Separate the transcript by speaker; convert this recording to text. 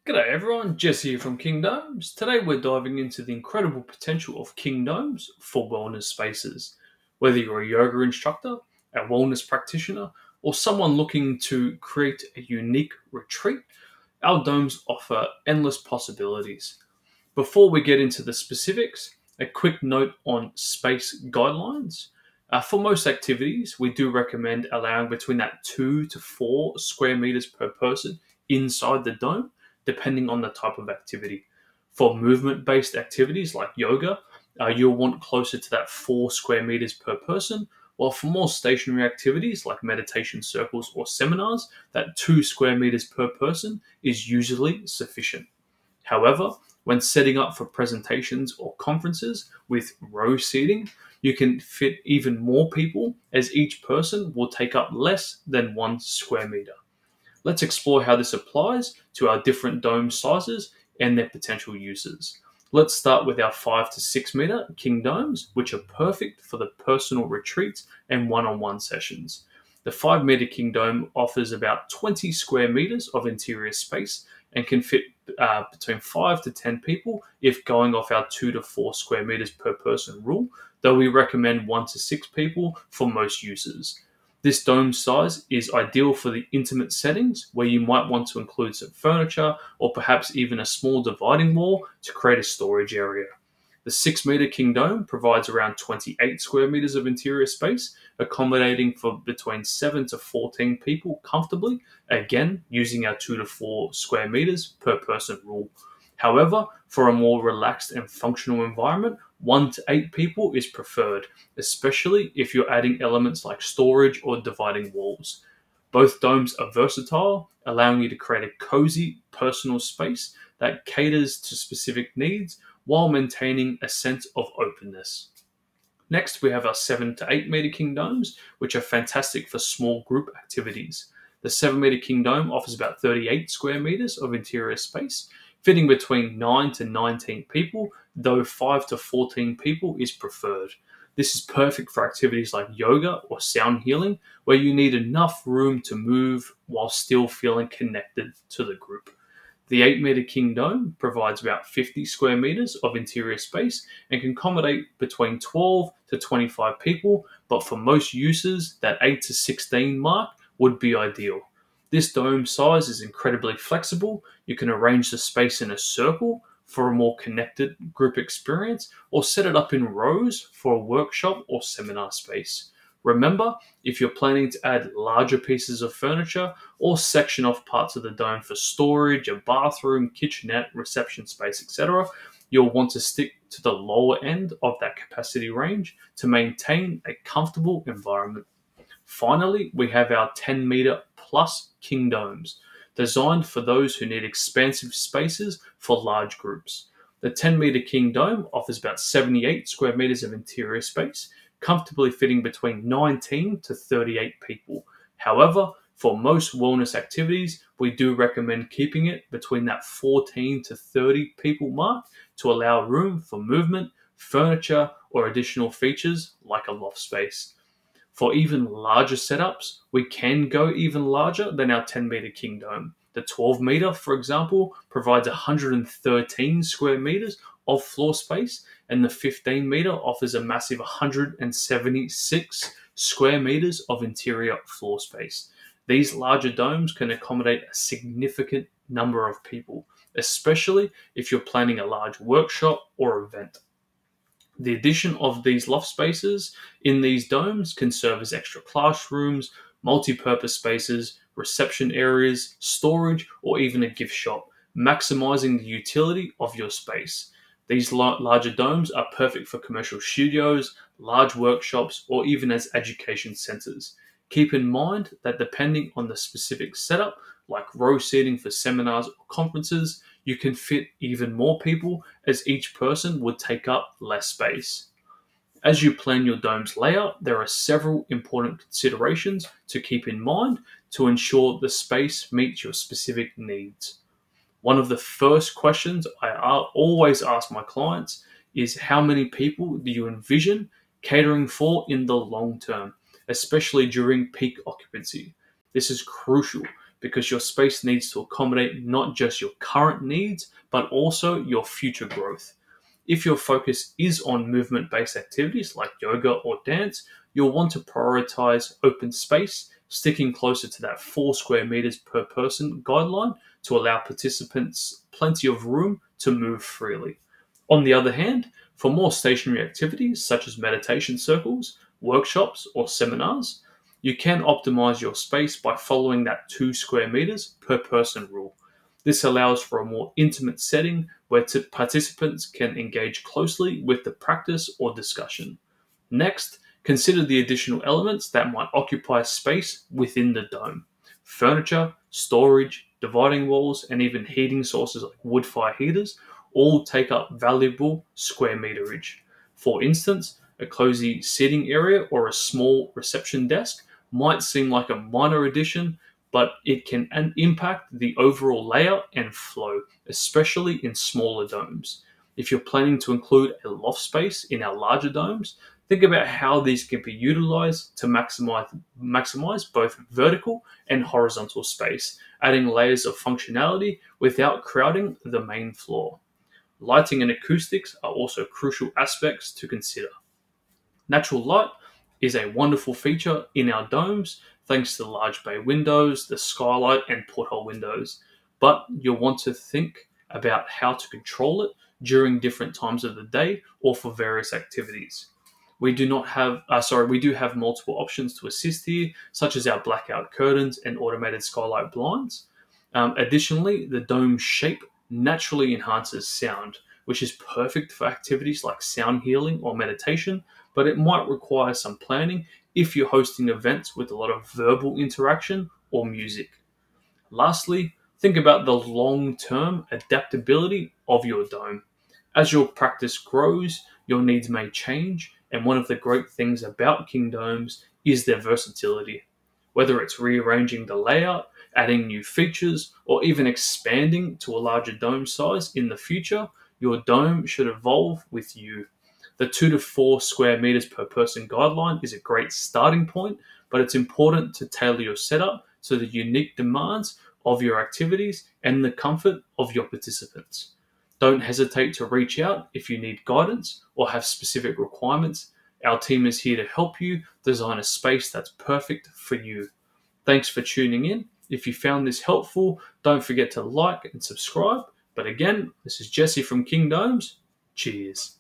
Speaker 1: G'day everyone, Jesse here from King Domes. Today we're diving into the incredible potential of King Domes for wellness spaces. Whether you're a yoga instructor, a wellness practitioner, or someone looking to create a unique retreat, our domes offer endless possibilities. Before we get into the specifics, a quick note on space guidelines. For most activities, we do recommend allowing between that 2 to 4 square meters per person inside the dome, depending on the type of activity. For movement-based activities like yoga, you'll want closer to that 4 square meters per person, while for more stationary activities like meditation circles or seminars, that 2 square meters per person is usually sufficient. However, when setting up for presentations or conferences with row seating, you can fit even more people as each person will take up less than 1 square meter. Let's explore how this applies to our different dome sizes and their potential uses. Let's start with our 5 to 6 meter king domes, which are perfect for the personal retreats and one-on-one sessions. The 5 meter king dome offers about 20 square meters of interior space and can fit between 5 to 10 people if going off our 2 to 4 square meters per person rule, though we recommend 1 to 6 people for most uses. This dome size is ideal for the intimate settings where you might want to include some furniture or perhaps even a small dividing wall to create a storage area. The 6 meter king dome provides around 28 square meters of interior space, accommodating for between 7 to 14 people comfortably, again using our 2 to 4 square meters per person rule. However, for a more relaxed and functional environment, 1 to 8 people is preferred, especially if you're adding elements like storage or dividing walls. Both domes are versatile, allowing you to create a cozy personal space that caters to specific needs while maintaining a sense of openness. Next, we have our 7 to 8 meter king domes, which are fantastic for small group activities. The 7 meter king dome offers about 38 square meters of interior space, fitting between 9 to 19 people, though 5 to 14 people is preferred. This is perfect for activities like yoga or sound healing, where you need enough room to move while still feeling connected to the group. The 8 meter king dome provides about 50 square meters of interior space and can accommodate between 12 to 25 people, but for most uses, that 8 to 16 mark would be ideal. This dome size is incredibly flexible. You can arrange the space in a circle for a more connected group experience or set it up in rows for a workshop or seminar space. Remember, if you're planning to add larger pieces of furniture or section off parts of the dome for storage, a bathroom, kitchenette, reception space, etc., you'll want to stick to the lower end of that capacity range to maintain a comfortable environment. Finally, we have our 10 meter plus king domes, designed for those who need expansive spaces for large groups. The 10 meter king dome offers about 78 square meters of interior space, comfortably fitting between 19 to 38 people. However, for most wellness activities, we do recommend keeping it between that 14 to 30 people mark to allow room for movement, furniture, or additional features like a loft space. For even larger setups, we can go even larger than our 10 meter king dome. The 12 meter, for example, provides 113 square meters of floor space, and the 15 meter offers a massive 176 square meters of interior floor space. These larger domes can accommodate a significant number of people, especially if you're planning a large workshop or event. The addition of these loft spaces in these domes can serve as extra classrooms, multi-purpose spaces, reception areas, storage, or even a gift shop, maximizing the utility of your space. These larger domes are perfect for commercial studios, large workshops, or even as education centers. Keep in mind that depending on the specific setup, like row seating for seminars or conferences, you can fit even more people as each person would take up less space. As you plan your dome's layout, there are several important considerations to keep in mind to ensure the space meets your specific needs. One of the first questions I always ask my clients is how many people do you envision catering for in the long term, especially during peak occupancy? This is crucial because your space needs to accommodate not just your current needs, but also your future growth. If your focus is on movement based activities like yoga or dance, you'll want to prioritize open space, sticking closer to that 4 square meters per person guideline to allow participants plenty of room to move freely. On the other hand, for more stationary activities such as meditation circles, workshops, or seminars, you can optimize your space by following that 2 square meters per person rule. This allows for a more intimate setting where participants can engage closely with the practice or discussion. Next, consider the additional elements that might occupy space within the dome. Furniture, storage, dividing walls, and even heating sources like wood fire heaters all take up valuable square meterage. For instance, a cozy seating area or a small reception desk might seem like a minor addition, but it can impact the overall layout and flow, especially in smaller domes. If you're planning to include a loft space in our larger domes, think about how these can be utilized to maximize both vertical and horizontal space, adding layers of functionality without crowding the main floor. Lighting and acoustics are also crucial aspects to consider. Natural light is a wonderful feature in our domes thanks to the large bay windows, the skylight, and porthole windows. But you'll want to think about how to control it during different times of the day or for various activities. We do have multiple options to assist here, such as our blackout curtains and automated skylight blinds. Additionally, the dome shape naturally enhances sound, which is perfect for activities like sound healing or meditation, but it might require some planning if you're hosting events with a lot of verbal interaction or music. Lastly, think about the long-term adaptability of your dome. As your practice grows, your needs may change, and one of the great things about king domes is their versatility. Whether it's rearranging the layout, adding new features, or even expanding to a larger dome size in the future, your dome should evolve with you. The 2 to 4 square meters per person guideline is a great starting point, but it's important to tailor your setup to the unique demands of your activities and the comfort of your participants. Don't hesitate to reach out if you need guidance or have specific requirements. Our team is here to help you design a space that's perfect for you. Thanks for tuning in. If you found this helpful, don't forget to like and subscribe. But again, this is Jesse from King Domes. Cheers.